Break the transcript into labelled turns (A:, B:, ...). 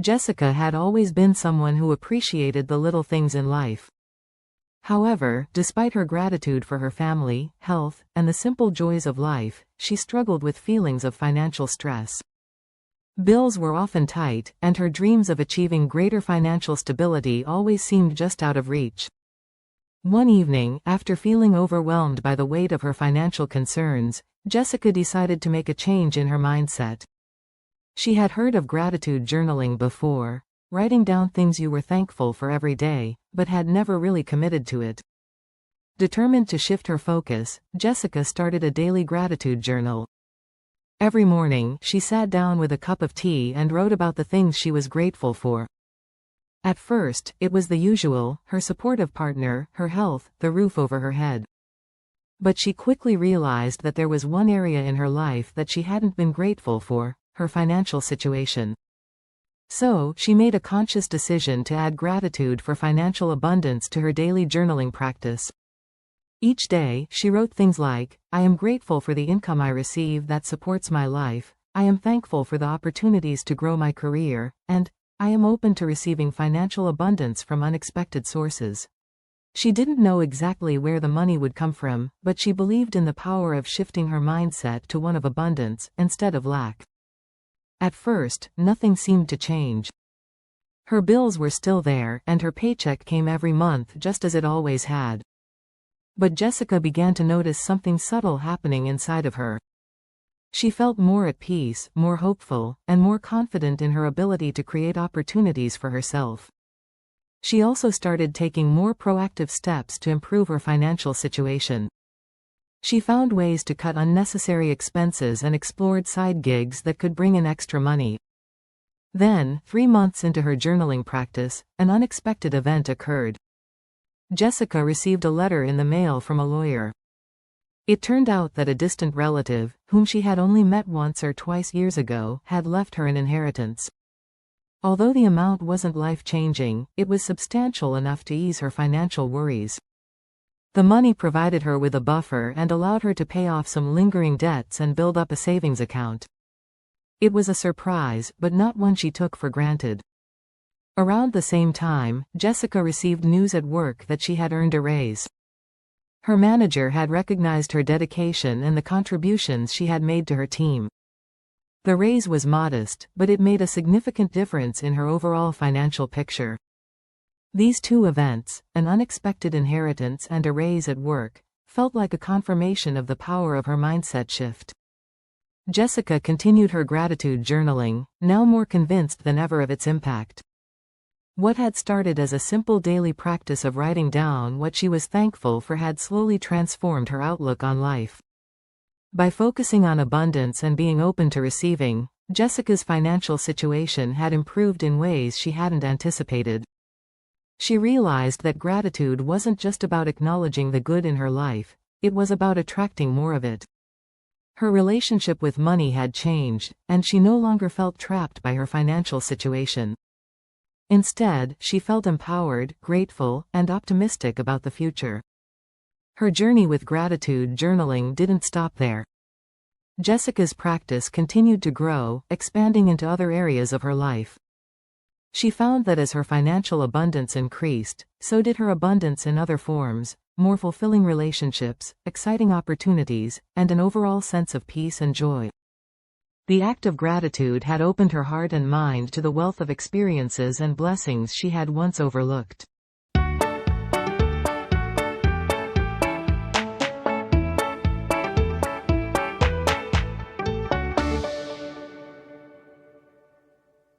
A: Jessica had always been someone who appreciated the little things in life. However, despite her gratitude for her family, health, and the simple joys of life, she struggled with feelings of financial stress. Bills were often tight, and her dreams of achieving greater financial stability always seemed just out of reach. One evening, after feeling overwhelmed by the weight of her financial concerns, Jessica decided to make a change in her mindset. She had heard of gratitude journaling before, writing down things you were thankful for every day, but had never really committed to it. Determined to shift her focus, Jessica started a daily gratitude journal. Every morning, she sat down with a cup of tea and wrote about the things she was grateful for. At first, it was the usual: her supportive partner, her health, the roof over her head. But she quickly realized that there was one area in her life that she hadn't been grateful for: her financial situation. So, she made a conscious decision to add gratitude for financial abundance to her daily journaling practice. Each day, she wrote things like, "I am grateful for the income I receive that supports my life, I am thankful for the opportunities to grow my career, and I am open to receiving financial abundance from unexpected sources." She didn't know exactly where the money would come from, but she believed in the power of shifting her mindset to one of abundance, instead of lack. At first, nothing seemed to change. Her bills were still there, and her paycheck came every month just as it always had. But Jessica began to notice something subtle happening inside of her. She felt more at peace, more hopeful, and more confident in her ability to create opportunities for herself. She also started taking more proactive steps to improve her financial situation. She found ways to cut unnecessary expenses and explored side gigs that could bring in extra money. Then, 3 months into her journaling practice, an unexpected event occurred. Jessica received a letter in the mail from a lawyer. It turned out that a distant relative, whom she had only met once or twice years ago, had left her an inheritance. Although the amount wasn't life-changing, it was substantial enough to ease her financial worries. The money provided her with a buffer and allowed her to pay off some lingering debts and build up a savings account. It was a surprise, but not one she took for granted. Around the same time, Jessica received news at work that she had earned a raise. Her manager had recognized her dedication and the contributions she had made to her team. The raise was modest, but it made a significant difference in her overall financial picture. These two events, an unexpected inheritance and a raise at work, felt like a confirmation of the power of her mindset shift. Jessica continued her gratitude journaling, now more convinced than ever of its impact. What had started as a simple daily practice of writing down what she was thankful for had slowly transformed her outlook on life. By focusing on abundance and being open to receiving, Jessica's financial situation had improved in ways she hadn't anticipated. She realized that gratitude wasn't just about acknowledging the good in her life, it was about attracting more of it. Her relationship with money had changed, and she no longer felt trapped by her financial situation. Instead, she felt empowered, grateful, and optimistic about the future. Her journey with gratitude journaling didn't stop there. Jessica's practice continued to grow, expanding into other areas of her life. She found that as her financial abundance increased, so did her abundance in other forms: more fulfilling relationships, exciting opportunities, and an overall sense of peace and joy. The act of gratitude had opened her heart and mind to the wealth of experiences and blessings she had once overlooked.